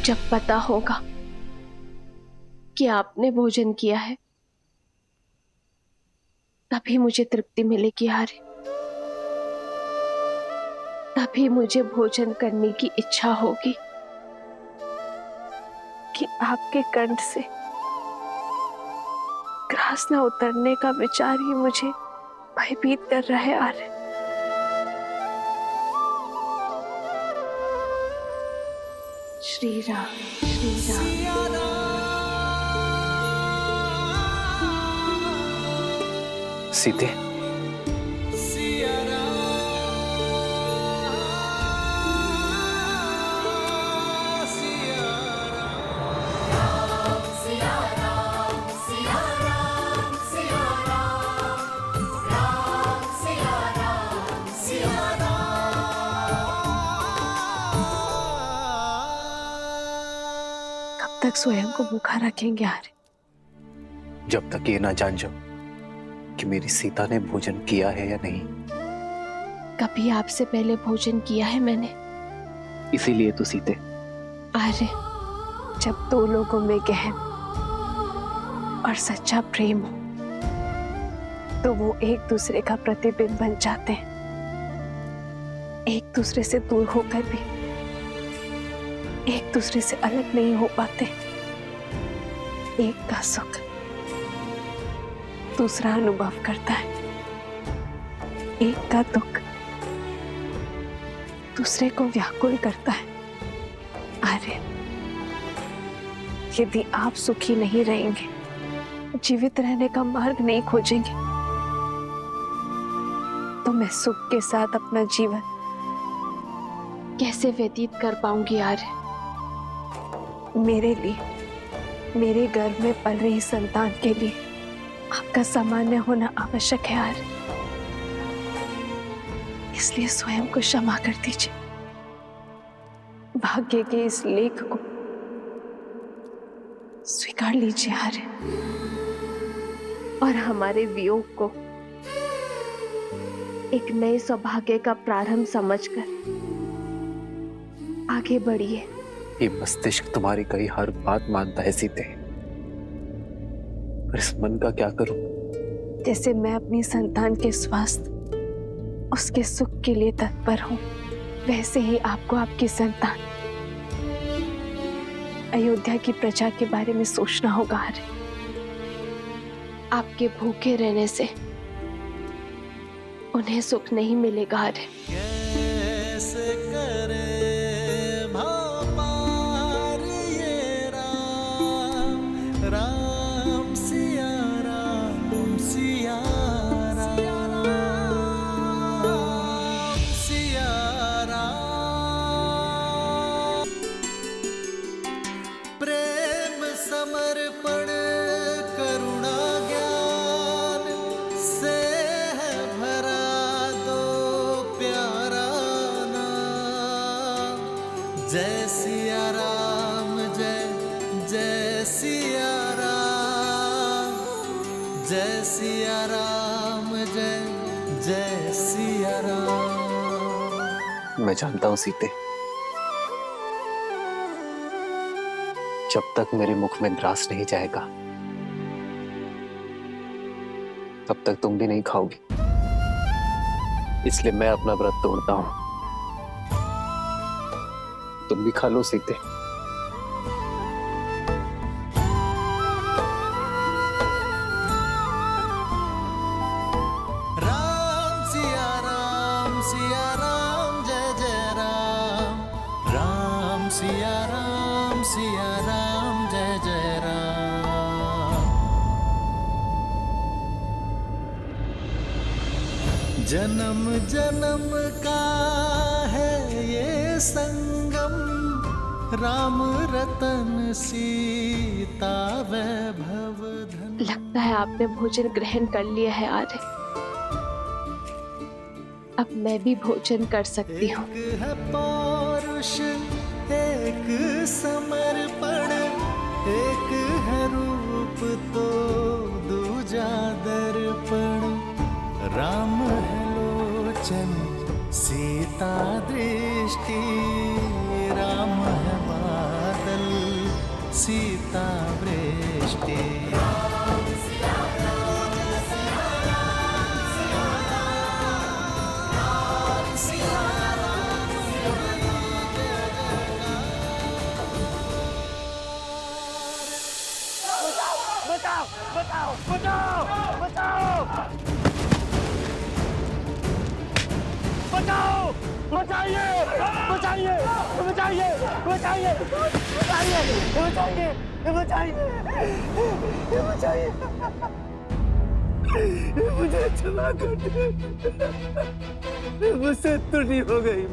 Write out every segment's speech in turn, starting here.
जब पता होगा कि आपने भोजन किया है तभी मुझे तृप्ति मिलेगी आर्य। तभी मुझे भोजन करने की इच्छा होगी कि आपके कंठ से ग्रास न उतरने का विचार ही मुझे भयभीत कर रहा है आर्य। श्री राम श्री राम। सीते, कब तक स्वयं को भूखा रखेंगे आर्य? जब तक ये ना जान जाओ कि मेरी सीता ने भोजन किया है या नहीं। कभी आपसे पहले भोजन किया है मैंने? इसीलिए तो सीते। आर्य, जब दो लोगों में गहन और सच्चा प्रेम हो तो वो एक दूसरे का प्रतिबिंब बन जाते हैं। एक दूसरे से दूर होकर भी एक दूसरे से अलग नहीं हो पाते। एक का सुख दूसरा अनुभव करता है, एक का दुख दूसरे को व्याकुल करता है। आर्य, यदि आप सुखी नहीं रहेंगे, जीवित रहने का मार्ग नहीं खोजेंगे, तो मैं सुख के साथ अपना जीवन कैसे व्यतीत कर पाऊंगी आर्य? मेरे लिए, मेरे गर्भ में पल रही संतान के लिए आपका सामान्य होना आवश्यक है आर्य। इसलिए स्वयं को क्षमा कर दीजिए। भाग्य के इस लेख को स्वीकार लीजिए आर्य, और हमारे वियोग को एक नए सौभाग्य का प्रारंभ समझकर आगे बढ़िए। ये मस्तिष्क तुम्हारी कही हर बात मानता है सीते, पर इस मन का क्या करूं? जैसे मैं अपनी संतान के स्वास्थ्य, उसके सुख के लिए तत्पर हूं, वैसे ही आपको आपकी संतान अयोध्या की प्रजा के बारे में सोचना होगा आर्य। आपके भूखे रहने से उन्हें सुख नहीं मिलेगा आर्य। कैसे करे भाव पार ये राम, राम सिया राम, सिया राम, सिया राम। प्रेम समर्पण करुणा ज्ञान से है भरा दो प्यारा नाम। जय सिया राम, जय जय सिया राम, जय सिया राम, जय जय सिया राम। मैं जानता हूं सीते, जब तक मेरे मुख में ग्रास नहीं जाएगा तब तक तुम भी नहीं खाओगी। इसलिए मैं अपना व्रत तोड़ता हूं। तुम भी खा लो सीते। राम सिया राम, जय जय राम, राम सिया राम, जय जय राम। जन्म जन्म का है ये संगम, राम रतन सीता वैभव धन। लगता है आपने भोजन ग्रहण कर लिया है आर्य। अब मैं भी भोजन कर सकती हूँ। एक है पौरुष, एक समर्पण, एक है रूप तो दूजा दर्पण। राम है लोचन सीता दृष्टि, राम है बादल सीता वृष्टि। बचाओ बचाओ बचाओ बचाओ बचाओ, बचाइए बचाइए बचाइए बचाइए बचाइए बचाइए बचाइए, मुझे क्षमा कर दे, मुझसे त्रुटि हो गई।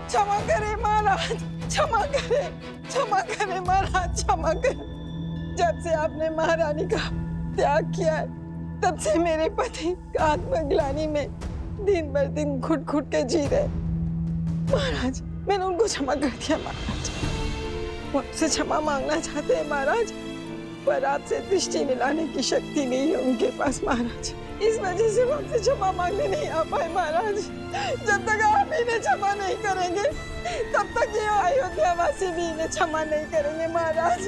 क्षमा करें महाराज, क्षमा करें महाराज, क्षमा करें। जब से आपने महारानी का त्याग किया है, तब से मेरे पति आत्मग्लानि में दिन भर दिन घुट घुट के जी रहे। महाराज, मैंने उनको क्षमा कर दिया महाराज, वो आपसे क्षमा मांगना चाहते हैं महाराज, पर आपसे दृष्टि मिलाने की शक्ति नहीं है उनके पास महाराज, इस वजह से वो आपसे क्षमा मांगने नहीं आ पाए महाराज। जब तक आप इन्हें क्षमा नहीं करेंगे, तब तक ये अयोध्या वासी भी इन्हें क्षमा नहीं करेंगे महाराज।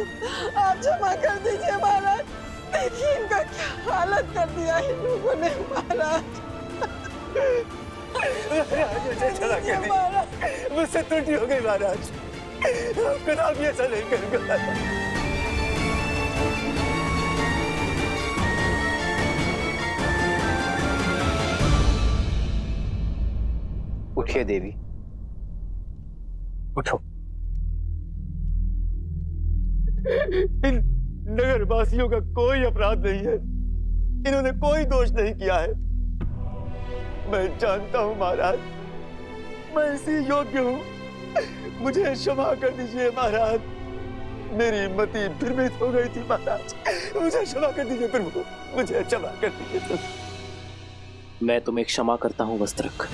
आप क्षमा कर दीजिए महाराज, देखिए इनका क्या हालत कर दिया है इन लोगों ने महाराज। मुझे क्षमा कर दीजिए, मुझसे त्रुटि हो गई महाराज, कदापि भी ऐसा नहीं करूंगा। उठिए देवी, उठो। इन नगरवासियों का कोई अपराध नहीं है, इन्होंने कोई दोष नहीं किया है। मैं जानता हूं महाराज, मैं इसी योग्य हूं, मुझे क्षमा कर दीजिए महाराज, मेरी मति भ्रमित हो गई थी महाराज, मुझे क्षमा कर दीजिए प्रभु, मुझे क्षमा कर दीजिए। मैं तुम्हें क्षमा करता हूं वस्त्रक,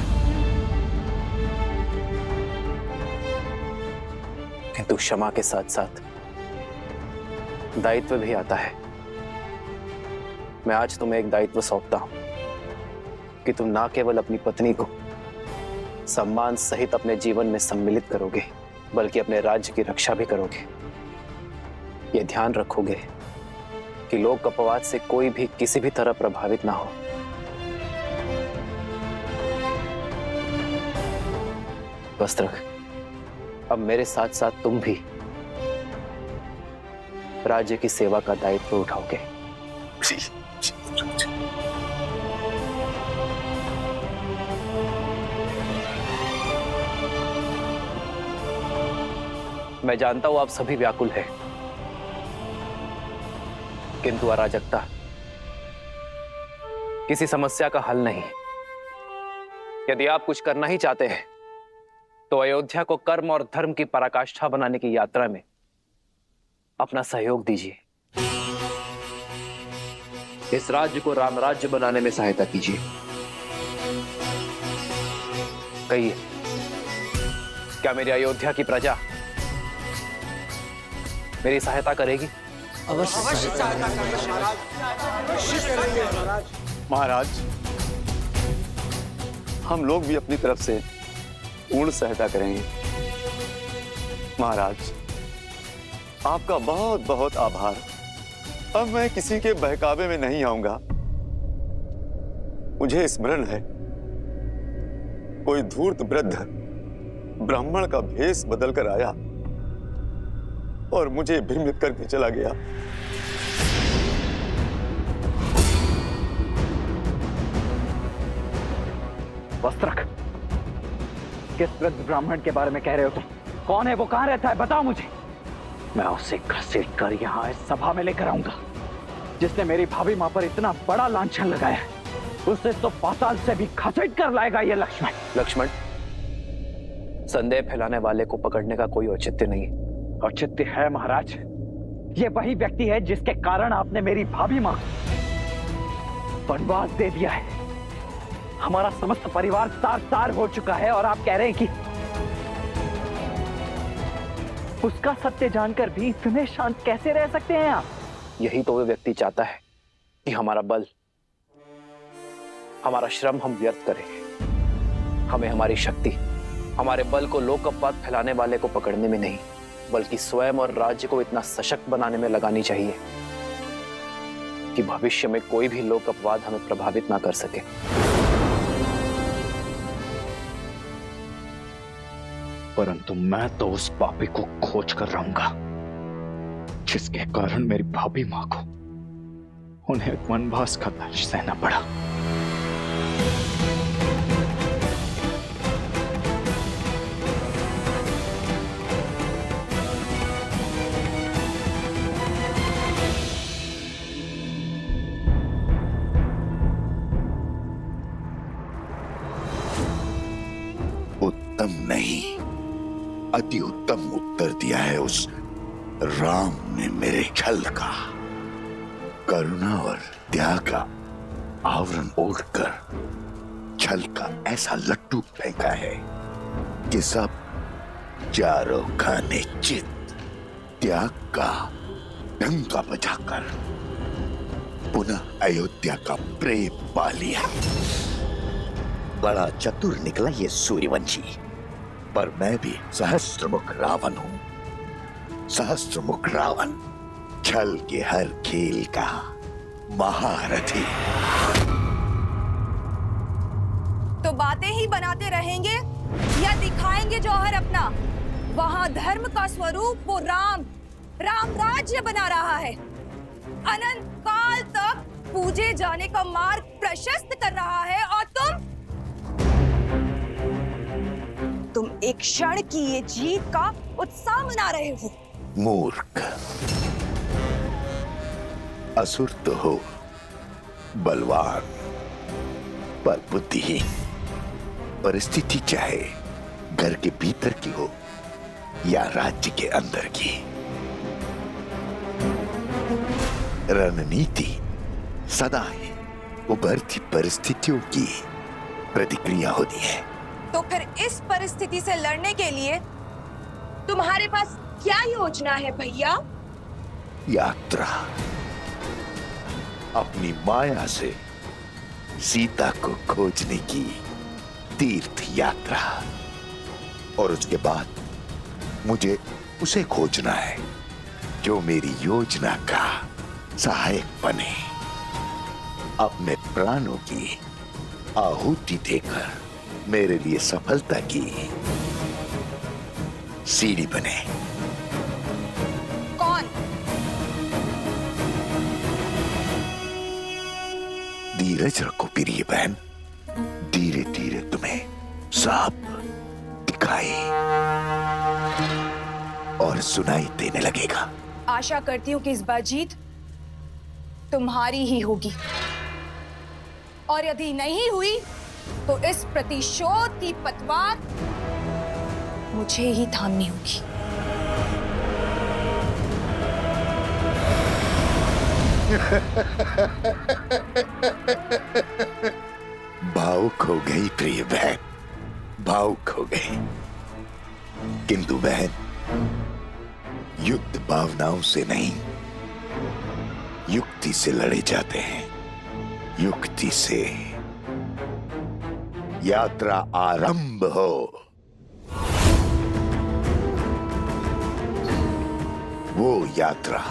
किंतु क्षमा के साथ साथ दायित्व भी आता है। मैं आज तुम्हें एक दायित्व सौंपता हूं कि तुम ना केवल अपनी पत्नी को सम्मान सहित अपने जीवन में सम्मिलित करोगे, बल्कि अपने राज्य की रक्षा भी करोगे। यह ध्यान रखोगे कि लोक अपवाद से कोई भी किसी भी तरह प्रभावित ना हो। वस्त्रक, अब मेरे साथ साथ तुम भी राज्य की सेवा का दायित्व उठाओगे। मैं जानता हूं आप सभी व्याकुल हैं, किंतु अराजकता किसी समस्या का हल नहीं। यदि आप कुछ करना ही चाहते हैं तो अयोध्या को कर्म और धर्म की पराकाष्ठा बनाने की यात्रा में अपना सहयोग दीजिए। इस राज्य को राम राज्य बनाने में सहायता कीजिए। कहिए, क्या मेरी अयोध्या की प्रजा मेरी सहायता करेगी? अवश्य महाराज, हम लोग भी अपनी तरफ से पूर्ण सहायता करेंगे। महाराज, आपका बहुत बहुत आभार। अब मैं किसी के बहकावे में नहीं आऊंगा। मुझे स्मरण है, कोई धूर्त वृद्ध ब्राह्मण का भेष बदलकर आया और मुझे भ्रमित करके चला गया। वस्त्रक, किस वृद्ध ब्राह्मण के बारे में कह रहे हो तुम? कौन है वो, कहां रहता है, बताओ मुझे। मैं उसे घसीट कर यहाँ इस सभा में लेकर आऊंगा, जिसने मेरी भाभी मां पर इतना बड़ा लांछन लगाया है। उसे तो पाताल से भी घसीट कर लाएगा ये लक्ष्मण। लक्ष्मण, संदेह फैलाने वाले को पकड़ने का कोई औचित्य नहीं। औचित्य है महाराज। ये वही व्यक्ति है जिसके कारण आपने मेरी भाभी मां वनवास दे दिया है। हमारा समस्त परिवार तार-तार हो चुका है और आप कह रहे हैं कि उसका सत्य जानकर भी इतने शांत कैसे रह सकते हैं आप? यही तो वो व्यक्ति चाहता है कि हमारा बल, हमारा श्रम हम व्यर्थ करें। हमें हमारी शक्ति, हमारे बल को लोक अपवाद फैलाने वाले को पकड़ने में नहीं, बल्कि स्वयं और राज्य को इतना सशक्त बनाने में लगानी चाहिए कि भविष्य में कोई भी लोक अपवाद हमें प्रभावित ना कर सके। परंतु मैं तो उस पापी को खोज कर रहूंगा जिसके कारण मेरी भाभी मां को उन्हें वनवास का दंश सहना पड़ा। उत्तम नहीं, अति उत्तम उत्तर दिया है उस राम ने मेरे छल का। करुणा और त्याग का आवरण ओढ़कर छल का ऐसा लट्टू फेंका है कि सब चारों खाने चित त्याग का डंका बजाकर पुनः अयोध्या का प्रेम पा लिया। बड़ा चतुर निकला ये सूर्यवंशी, पर मैं भी सहस्त्रमुख रावण हूं। सहस्त्रमुख रावण, छल के हर खेल का महारथी। तो बातें ही बनाते रहेंगे या दिखाएंगे जौहर अपना? वहां धर्म का स्वरूप वो राम राज्य बना रहा है, अनंत काल तक पूजे जाने का मार्ग प्रशस्त कर रहा है, और तुम एक क्षण की ये जीत का उत्साह मना रहे हो। मूर्ख, असुर तो हो, बलवान पर बुद्धिहीन। परिस्थिति चाहे घर के भीतर की हो या राज्य के अंदर की, रणनीति सदा ही उभरती परिस्थितियों की प्रतिक्रिया होती है। तो फिर इस परिस्थिति से लड़ने के लिए तुम्हारे पास क्या योजना है भैया? यात्रा, अपनी माया से सीता को खोजने की तीर्थ यात्रा, और उसके बाद मुझे उसे खोजना है जो मेरी योजना का सहायक बने, अपने प्राणों की आहुति देकर मेरे लिए सफलता की सीढ़ी बने। कौन? धीरज रखो प्रिय बहन, धीरे धीरे तुम्हें साफ दिखाई और सुनाई देने लगेगा। आशा करती हूँ कि इस बार जीत तुम्हारी ही होगी, और यदि नहीं हुई तो इस प्रतिशोध की पतवार मुझे ही थामनी होगी। भावुक हो गई प्रिय बहन, भावुक हो गई। किंतु बहन, युद्ध भावनाओं से नहीं, युक्ति से लड़े जाते हैं। युक्ति से यात्रा आरंभ हो। वो यात्रा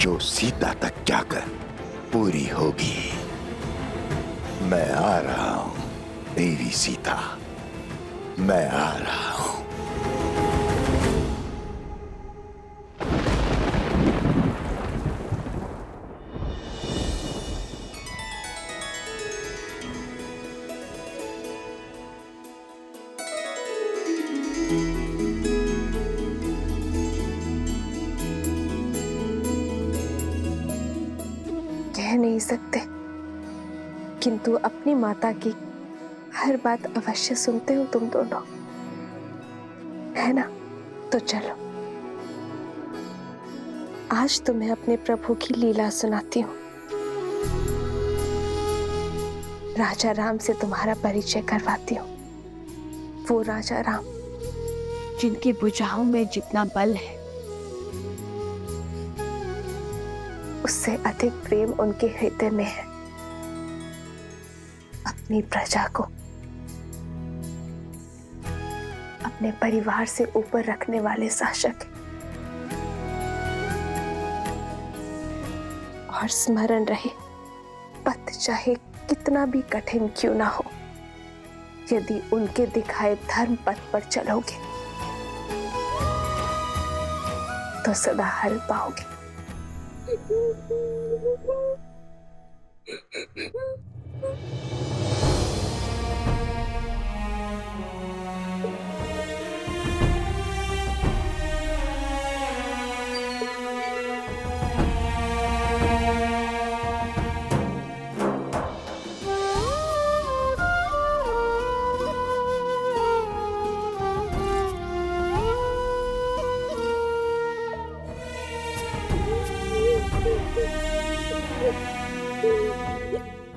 जो सीता तक जाकर पूरी होगी। मैं आ रहा हूं देवी सीता, मैं आ रहा हूं। कह नहीं सकते, किंतु अपनी माता की हर बात अवश्य सुनते हो तुम दोनों, है ना? तो चलो, आज तुम्हें अपने प्रभु की लीला सुनाती हूँ। राजा राम से तुम्हारा परिचय करवाती हूँ। वो राजा राम जिनकी भुजाओं में जितना बल है, उससे अधिक प्रेम उनके हृदय में है। अपनी प्रजा को अपने परिवार से ऊपर रखने वाले शासक हैं। और स्मरण रहे, पथ चाहे कितना भी कठिन क्यों ना हो, यदि उनके दिखाए धर्म पथ पर चलोगे तो सदा हल पाओगे।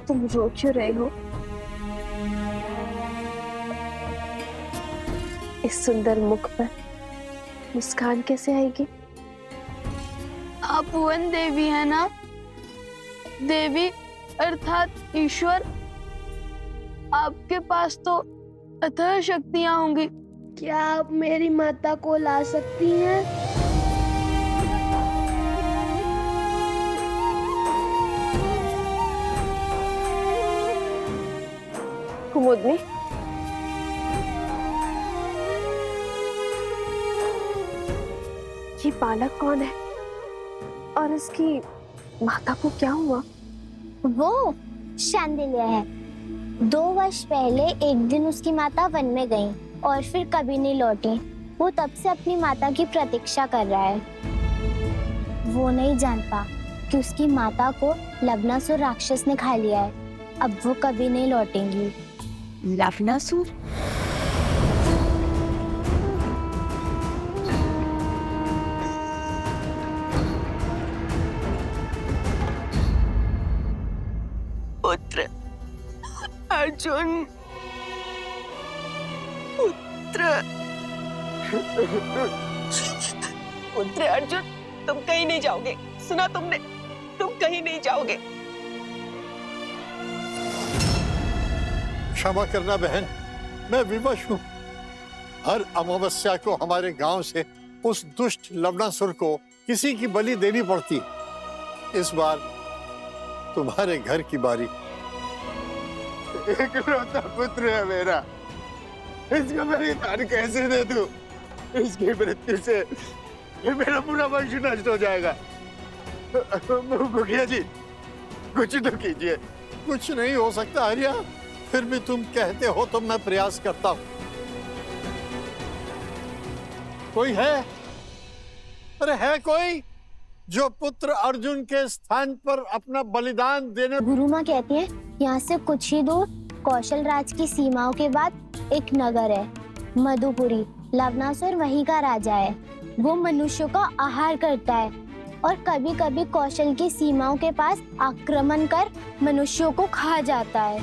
तुम रो क्यों रहे हो? इस सुंदर मुख पर मुस्कान कैसे आएगी? आप भुवन देवी है ना? देवी अर्थात ईश्वर। आपके पास तो अथाह शक्तियां होंगी। क्या आप मेरी माता को ला सकती हैं? कुमुदनी, ये बालक कौन है और इसकी माता को क्या हुआ? वो शांडिल्य है। 2 वर्ष पहले एक दिन उसकी माता वन में गई और फिर कभी नहीं लौटी। वो तब से अपनी माता की प्रतीक्षा कर रहा है। वो नहीं जानता कि उसकी माता को लवणासुर राक्षस ने खा लिया है। अब वो कभी नहीं लौटेंगी। लवणासुर? पुत्र अर्जुन, पुत्र अर्जुन, तुम कहीं नहीं जाओगे। सुना तुमने? तुम कहीं नहीं जाओगे। क्षमा करना बहन, मैं विवश हूँ। हर अमावस्या को हमारे गांव से उस दुष्ट लवणासुर को किसी की बलि देनी पड़ती। इस बार तुम्हारे घर की बारी। इकलौता पुत्र है मेरा, इसको मैं दान कैसे दे दूं? इसकी मृत्यु से मेरा पूरा वंश नष्ट हो जाएगा। मुखिया जी, कुछ तो कीजिए। कुछ नहीं हो सकता हरिया, फिर भी तुम कहते हो तो मैं प्रयास करता हूं। कोई है? अरे है कोई जो पुत्र अर्जुन के स्थान पर अपना बलिदान देने? गुरु माँ कहती है यहाँ से कुछ ही दूर कौशल राज की सीमाओं के बाद एक नगर है, मधुपुरी। लवणासुर वहीं का राजा है। वो मनुष्यों का आहार करता है और कभी कभी कौशल की सीमाओं के पास आक्रमण कर मनुष्यों को खा जाता है।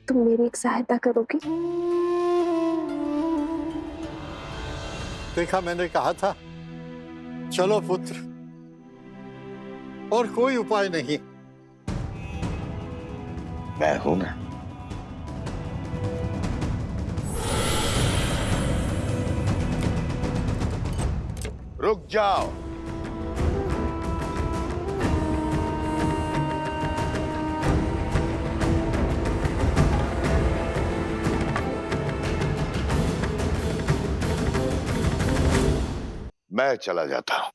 तुम मेरी एक सहायता करोगी? देखा, मैंने कहा था। चलो पुत्र, और कोई उपाय नहीं। मैं हूं ना। रुक जाओ। मैं चला जाता हूं।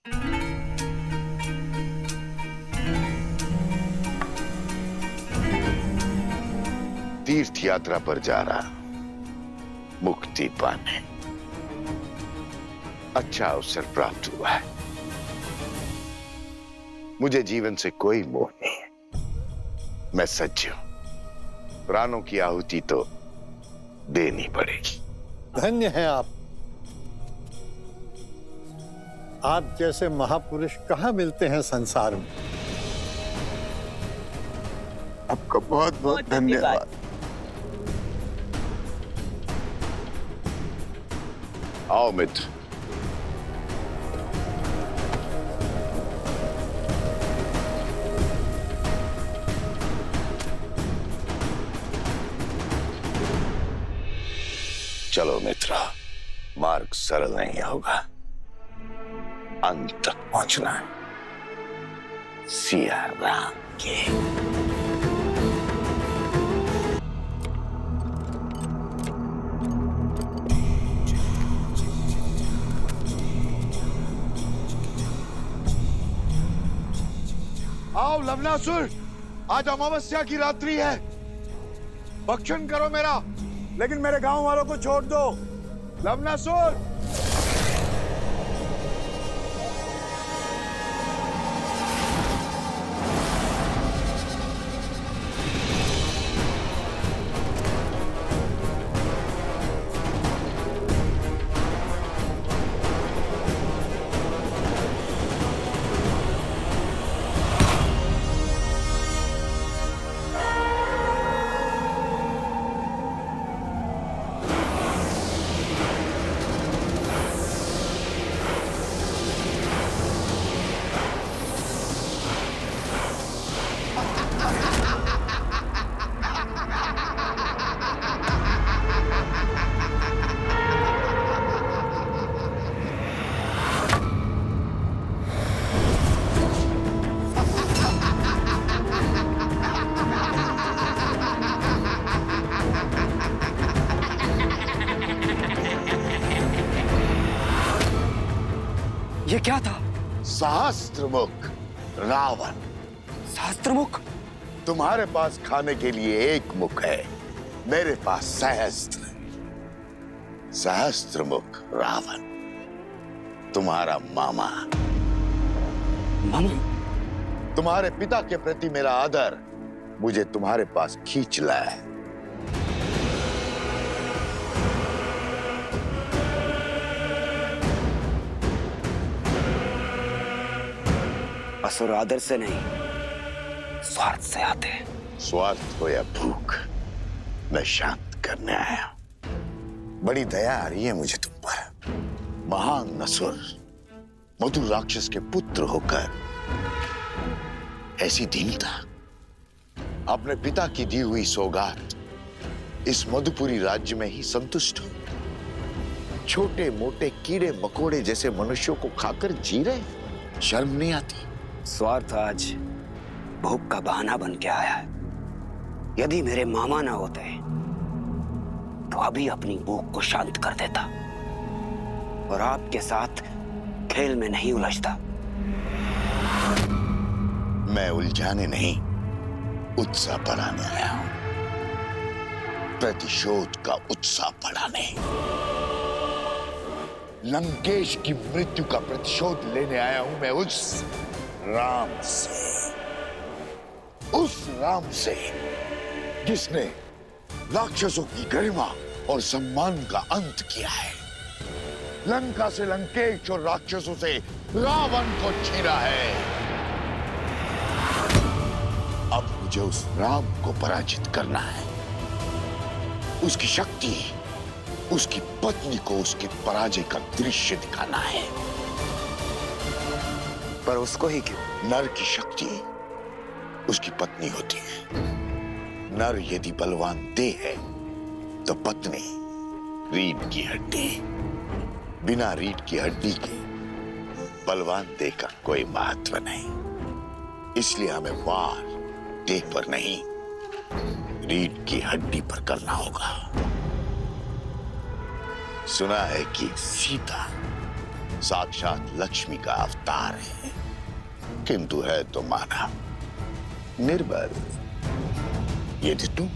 तीर्थ यात्रा पर जा रहा, मुक्ति पाने। अच्छा अवसर प्राप्त हुआ है। मुझे जीवन से कोई मोह नहीं है। मैं सच्ची हूं। प्राणों की आहुति तो देनी पड़ेगी। धन्य हैं आप। आप जैसे महापुरुष कहाँ मिलते हैं संसार में। आपका बहुत बहुत धन्यवाद। आओ मित्र। चलो मित्रा, मार्ग सरल नहीं होगा, अंत तक पहुंचना है सिया राम के। आओ लवनासुर, आज अमावस्या की रात्रि है, भक्षण करो मेरा, लेकिन मेरे गांव वालों को छोड़ दो। लवनासुर! ये क्या था? सहस्त्रमुख रावण। सहस्त्रमुख? तुम्हारे पास खाने के लिए एक मुख है, मेरे पास सहस्त्र। सहस्त्रमुख रावण तुम्हारा मामा। मामा? तुम्हारे पिता के प्रति मेरा आदर मुझे तुम्हारे पास खींच लाया है। असुर आदर से नहीं, स्वार्थ से आते हैं। स्वार्थ हो या भूख, मैं शांत करने आया। बड़ी दया आ रही है मुझे तुम पर। महान असुर, मधुर राक्षस के पुत्र होकर ऐसी दीनता। अपने पिता की दी हुई सौगात इस मधुपुरी राज्य में ही संतुष्ट हो। छोटे मोटे कीड़े मकोड़े जैसे मनुष्यों को खाकर जी रहे, शर्म नहीं आती? स्वार्थ आज भूख का बहाना बन के आया है। यदि मेरे मामा ना होते तो अभी अपनी भूख को शांत कर देता और आपके साथ खेल में नहीं उलझता। मैं उलझाने नहीं, उत्साह बढ़ाने आया हूं। प्रतिशोध का उत्साह बढ़ाने। लंकेश की मृत्यु का प्रतिशोध लेने आया हूं मैं उस राम से, उस राम से जिसने राक्षसों की गरिमा और सम्मान का अंत किया है, लंका से लंकेश और राक्षसों से रावण को छीना है। अब मुझे उस राम को पराजित करना है। उसकी शक्ति, उसकी पत्नी को उसकी पराजय का दृश्य दिखाना है। पर उसको ही क्यों? नर की शक्ति उसकी पत्नी होती है। नर यदि बलवान देह है तो पत्नी रीढ़ की हड्डी। बिना रीढ़ की हड्डी के बलवान देह का कोई महत्व नहीं। इसलिए हमें वार देह पर नहीं, रीढ़ की हड्डी पर करना होगा। सुना है कि सीता साक्षात लक्ष्मी का अवतार है, किंतु है तो मानव, निर्बल। यदि तुम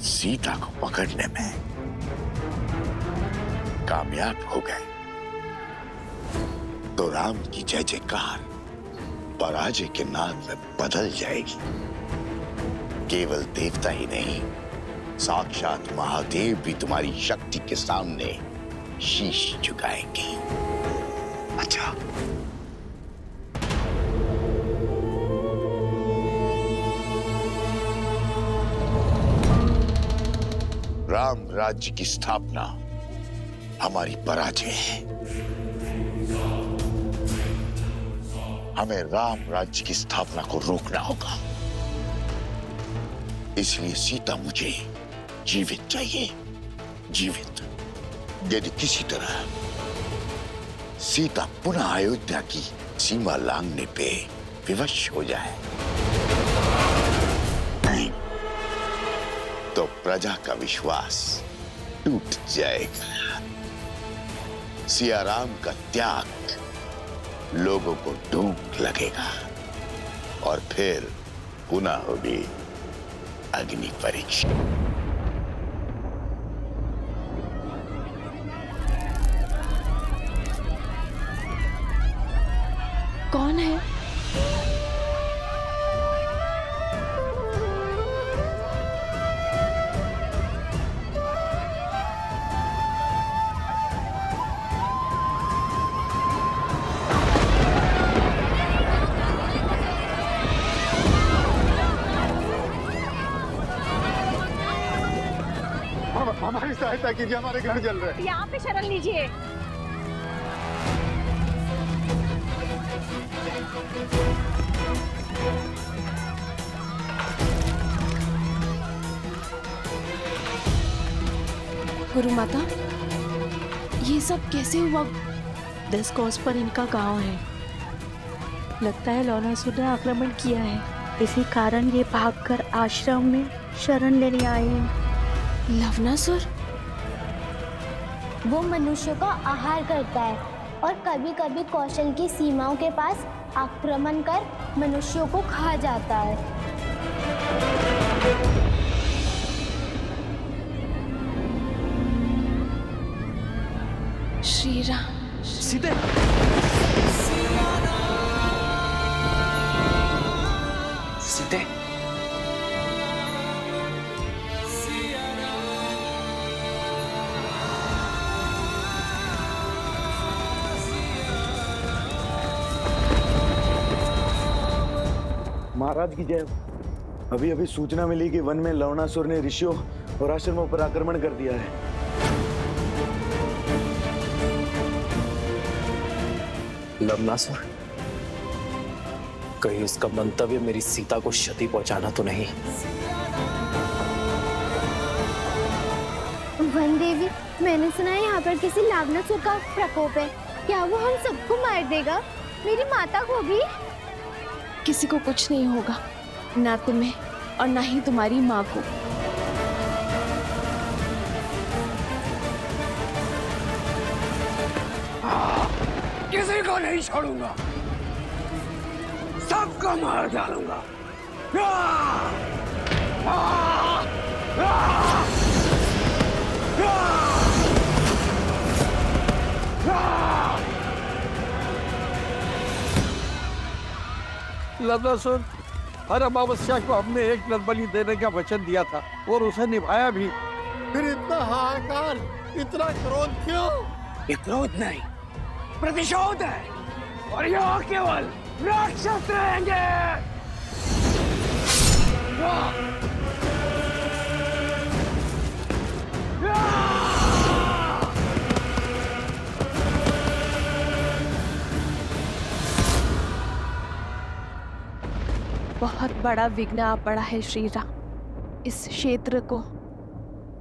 सीता को पकड़ने में कामयाब हो गए तो राम की जय जयकार पराजय के नाद में बदल जाएगी। केवल देवता ही नहीं, साक्षात महादेव भी तुम्हारी शक्ति के सामने शीश झुकाएंगे। अच्छा, राम राज्य की स्थापना हमारी पराजय है। हमें राम राज्य की स्थापना को रोकना होगा। इसलिए सीता मुझे जीवित चाहिए, जीवित। यदि किसी तरह सीता पुनः अयोध्या की सीमा लांघने पे विवश हो जाए तो प्रजा का विश्वास टूट जाएगा। सियाराम का त्याग लोगों को ढूंढ लगेगा और फिर पुनः होगी अग्नि परीक्षा। कौन है? हमारी सहायता कीजिए, हमारे घर जल रहे हैं। यहाँ पे शरण लीजिए। गुरु माता, ये सब कैसे हुआ? 10 कोस पर इनका गांव है। लगता है लवणासुर ने आक्रमण किया है। इसी कारण ये भागकर आश्रम में शरण लेने आए हैं। लवणासुर? वो मनुष्यों का आहार करता है और कभी कभी कौशल की सीमाओं के पास आक्रमण कर मनुष्यों को खा जाता है। श्री राम। सीते सीते महाराज की जय। अभी अभी सूचना मिली कि वन में लवणासुर ने ऋषियों और आश्रमों पर आक्रमण कर दिया है। लवणासुर? कहीं उसका मंतव्य मेरी सीता को क्षति पहुंचाना तो नहीं? वन देवी, मैंने सुना है यहाँ पर किसी लवणासुर का प्रकोप है। क्या वो हम सबको मार देगा? मेरी माता को भी? किसी को कुछ नहीं होगा, ना तुम्हें और ना ही तुम्हारी माँ को। किसी को नहीं छोड़ूंगा, सबको मार डालूंगा। लवणासुर, हर अमावस्या को हमने एक नर बलि देने का वचन दिया था और उसे निभाया भी। फिर इतना हाहाकार, इतना क्रोध क्यों? ये क्रोध नहीं, प्रतिशोध है और यहाँ केवल राक्षस रहेंगे। बहुत बड़ा विघ्न आ पड़ा है श्री राम। इस क्षेत्र को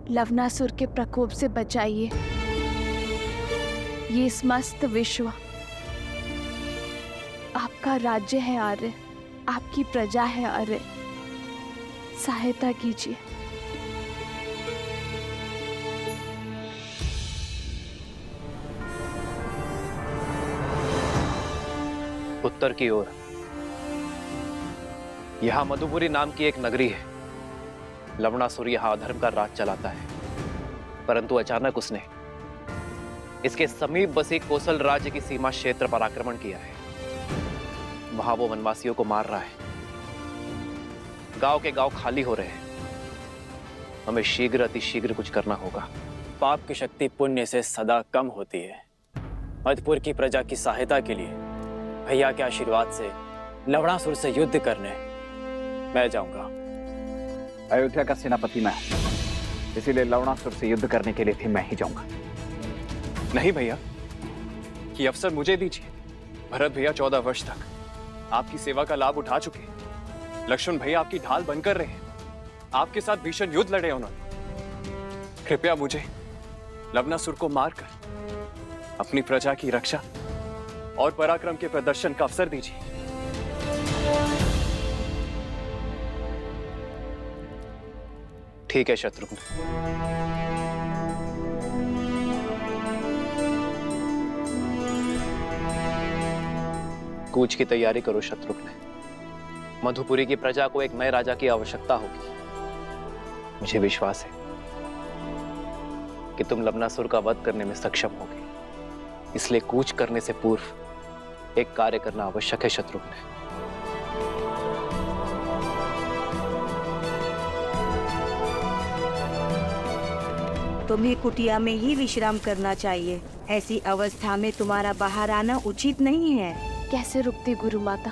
लवणासुर के प्रकोप से बचाइए। ये समस्त विश्व आपका राज्य है आर्य, आपकी प्रजा है आर्य। सहायता कीजिए। उत्तर की ओर यहां मधुपुरी नाम की एक नगरी है। लवणासुर यहां अधर्म का राज चलाता है, परंतु अचानक उसने इसके समीप बसी कोसल राज्य की सीमा क्षेत्र पर आक्रमण किया है। वहां वो वनवासियों को मार रहा है। गांव के गांव खाली हो रहे हैं। हमें शीघ्र अतिशीघ्र कुछ करना होगा। पाप की शक्ति पुण्य से सदा कम होती है। मधुपुर की प्रजा की सहायता के लिए भैया के आशीर्वाद से लवणासुर से युद्ध करने मैं जाऊंगा। अयोध्या का सेनापति मैं, इसीलिए लवणासुर से युद्ध करने के लिए भी मैं ही जाऊंगा। नहीं भैया, ये अवसर मुझे दीजिए। भरत भैया 14 वर्ष तक आपकी सेवा का लाभ उठा चुके हैं। लक्ष्मण भैया आपकी ढाल बनकर रहे हैं। आपके साथ भीषण युद्ध लड़े उन्होंने। कृपया मुझे लवनासुर को मारकर अपनी प्रजा की रक्षा और पराक्रम के प्रदर्शन का अवसर दीजिए। ठीक है शत्रुघ्न, कूच की तैयारी करो शत्रुघ्न। मधुपुरी की प्रजा को एक नए राजा की आवश्यकता होगी। मुझे विश्वास है कि तुम लवनासुर का वध करने में सक्षम होगे, इसलिए कूच करने से पूर्व एक कार्य करना आवश्यक है शत्रुघ्न। तुम्हें कुटिया में ही विश्राम करना चाहिए। ऐसी अवस्था में तुम्हारा बाहर आना उचित नहीं है। कैसे रुकती गुरु माता?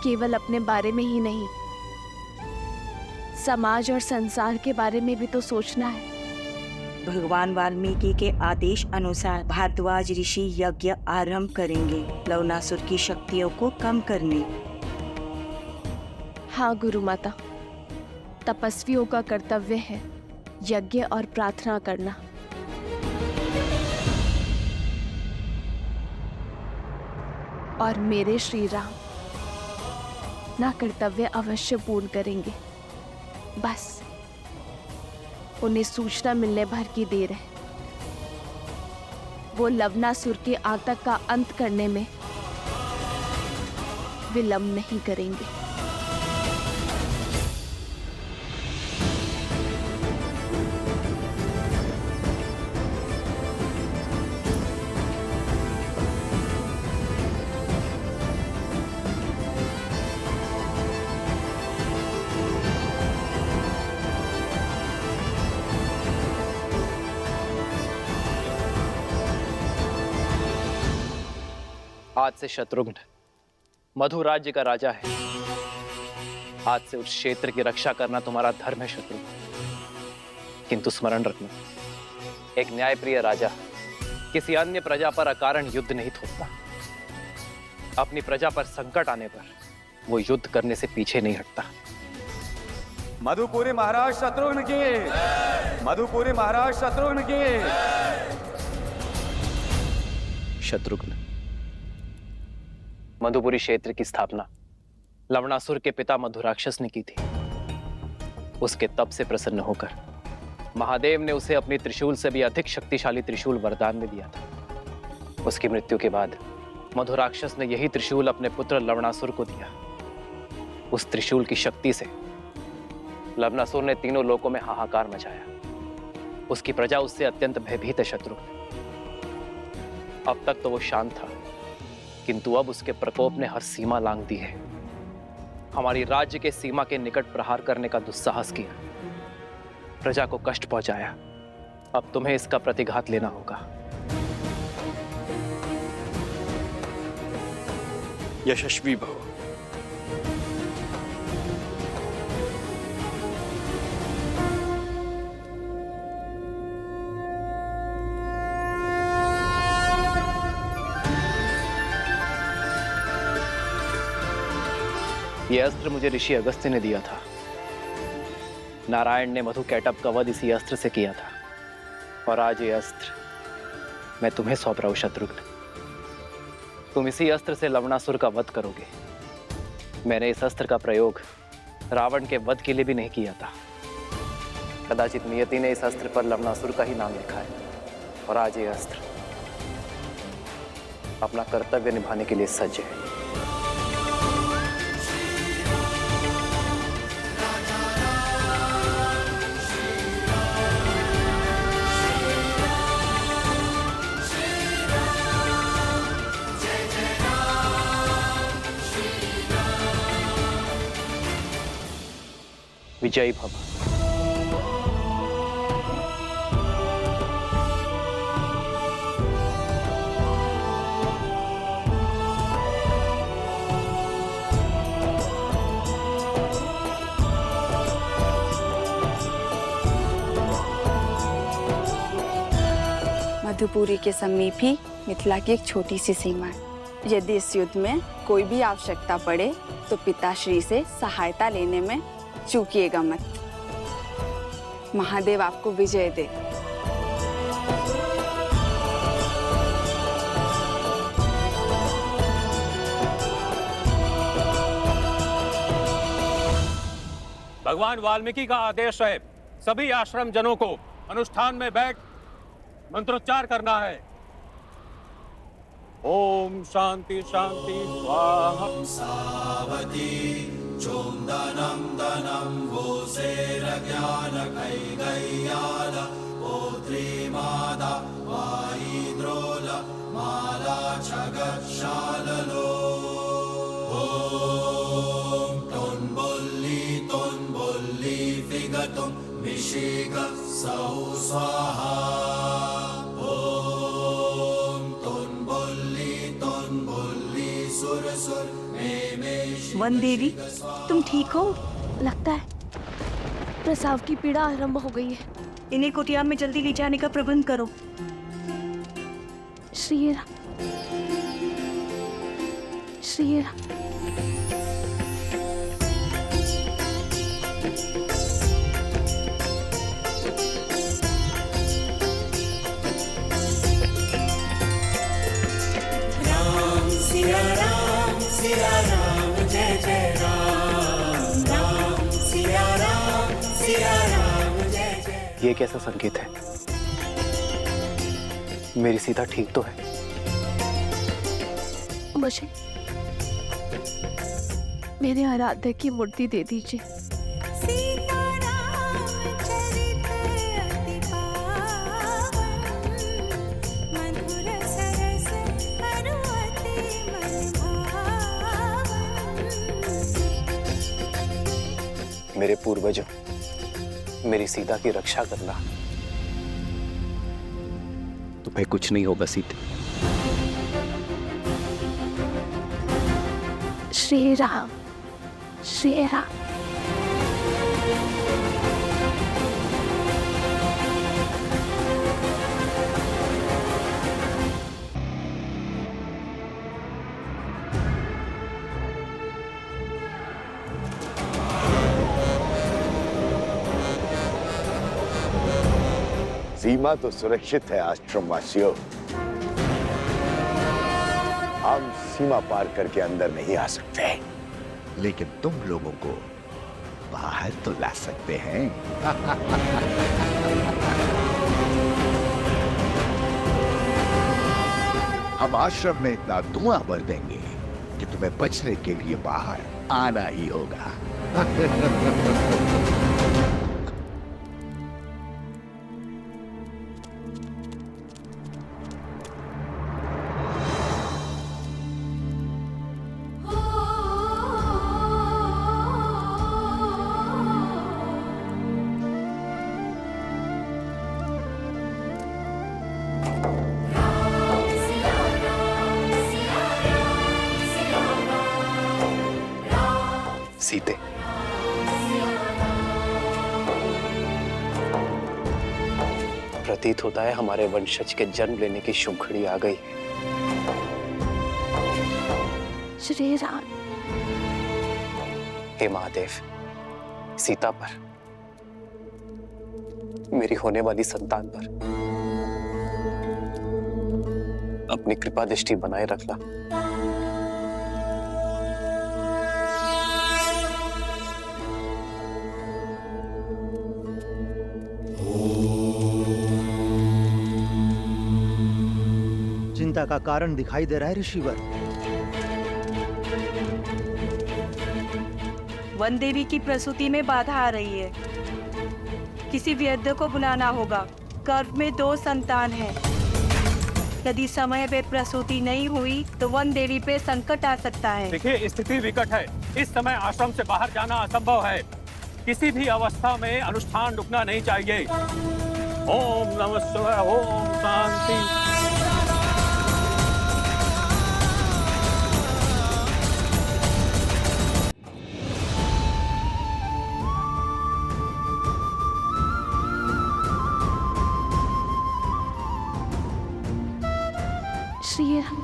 केवल अपने बारे में ही नहीं, समाज और संसार के बारे में भी तो सोचना है। भगवान वाल्मीकि के आदेश अनुसार भारद्वाज ऋषि यज्ञ आरंभ करेंगे लवनासुर की शक्तियों को कम करने। हाँ गुरु माता, तपस्वियों का कर्तव्य है यज्ञ और प्रार्थना करना। और मेरे श्री राम ना कर्तव्य अवश्य पूर्ण करेंगे। बस उन्हें सूचना मिलने भर की देर है। वो लवनासुर के आतंक का अंत करने में विलंब नहीं करेंगे। आज से शत्रुघ्न मधु राज्य का राजा है। आज से उस क्षेत्र की रक्षा करना तुम्हारा धर्म है शत्रुघ्न। किंतु स्मरण रखना, एक न्यायप्रिय राजा किसी अन्य प्रजा पर अकारण युद्ध नहीं थोपता। अपनी प्रजा पर संकट आने पर वो युद्ध करने से पीछे नहीं हटता। मधुपुरी महाराज शत्रुघ्न की, मधुपुरी महाराज शत्रुघ्न की। शत्रुघ्न, मधुपुरी क्षेत्र की स्थापना लवणासुर के पिता मधुराक्षस ने की थी। उसके तप से प्रसन्न होकर महादेव ने उसे अपनी त्रिशूल से भी अधिक शक्तिशाली त्रिशूल वरदान में दिया था। उसकी मृत्यु के बाद मधुराक्षस ने यही त्रिशूल अपने पुत्र लवणासुर को दिया। उस त्रिशूल की शक्ति से लवणासुर ने तीनों लोकों में हाहाकार मचाया। उसकी प्रजा उससे अत्यंत भयभीत है शत्रुघ्न। अब तक तो वो शांत था, किंतु अब उसके प्रकोप ने हर सीमा लांघ दी है। हमारी राज्य के सीमा के निकट प्रहार करने का दुस्साहस किया, प्रजा को कष्ट पहुंचाया। अब तुम्हें इसका प्रतिघात लेना होगा। यशस्वी भव। यह अस्त्र मुझे ऋषि अगस्त्य ने दिया था। नारायण ने मधु कैटभ का वध इसी अस्त्र से किया था, और आज ये अस्त्र मैं तुम्हें सौंप रहा हूं शत्रुघ्न। तुम इसी अस्त्र से लवणासुर का वध करोगे। मैंने इस अस्त्र का प्रयोग रावण के वध के लिए भी नहीं किया था। कदाचित नियति ने इस अस्त्र पर लवणासुर का ही नाम लिखा है, और आज ये अस्त्र अपना कर्तव्य निभाने के लिए सज्ज है। विजयी भव। मधुपुरी के समीप ही मिथिला की एक छोटी सी सीमा है। यदि इस युद्ध में कोई भी आवश्यकता पड़े तो पिताश्री से सहायता लेने में चूकिएगा मत। महादेव आपको विजय दे। भगवान वाल्मीकि का आदेश है, सभी आश्रम जनों को अनुष्ठान में बैठ मंत्रोच्चार करना है। ओम शांति शांति स्वाहा। सावती चोंदनम दनम भूसेरज्ञान कैगय्याल पोत्री मादा वाईद्रोल माला छगशाललो। ओम तोन्बुल्ली फिगतुम मिशिग सौ स्वाहा। वन देवी, तुम ठीक हो? लगता है प्रसव की पीड़ा आरंभ हो गई है। इन्हें कुटिया में जल्दी ले जाने का प्रबंध करो। श्री राम, श्री राम। राम सिया राम सिया राम जय जय राम। राम सिया राम जय जय। ये कैसा संकेत है? मेरी सीता ठीक तो है? मुझे मेरे आराध्य की मूर्ति दे दीजिए। मेरे पूर्वजों, मेरी सीता की रक्षा करना। तुम्हें कुछ नहीं होगा सीते। श्री राम, श्री राम। सीमा तो सुरक्षित है आश्रम वासियों। हम सीमा पार करके अंदर नहीं आ सकते, लेकिन तुम लोगों को बाहर तो ला सकते हैं। हम आश्रम में इतना धुआं भर देंगे कि तुम्हें बचने के लिए बाहर आना ही होगा। सीते, प्रतीत होता है हमारे वंशज के जन्म लेने की शुभ घड़ी आ गई। श्री राम। हे महादेव, सीता पर, मेरी होने वाली संतान पर अपनी कृपा दृष्टि बनाए रखना। चिंता का कारण दिखाई दे रहा है ऋषिवर। वन देवी की प्रसूति में बाधा आ रही है। किसी वैद्य को बुलाना होगा। गर्भ में 2 संतान हैं। यदि समय पे प्रसूति नहीं हुई तो वन देवी पे संकट आ सकता है। देखिए, स्थिति विकट है। इस समय आश्रम से बाहर जाना असंभव है। किसी भी अवस्था में अनुष्ठान रुकना नहीं चाहिए। ओम नमः शिवाय। ओम शांति। श्री राम।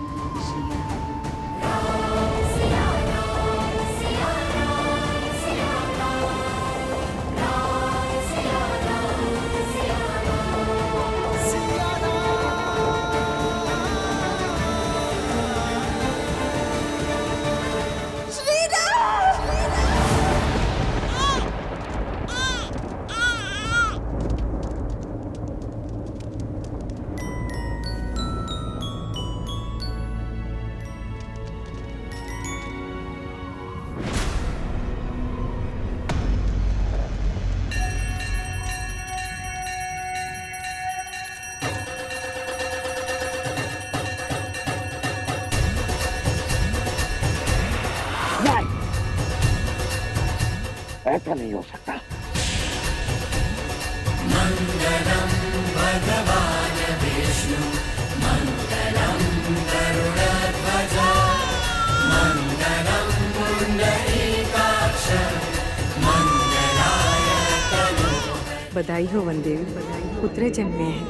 ऐसा नहीं हो सकता। मंगलम भगवान विष्णु मंगलम गरुड़ध्वज मंगलम पुंडरीकाक्ष मंगलाय तनो। बधाई हो वनदेवी, पुत्र जन्मे हैं।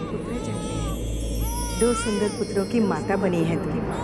2 सुंदर पुत्रों की माता बनी है तुम।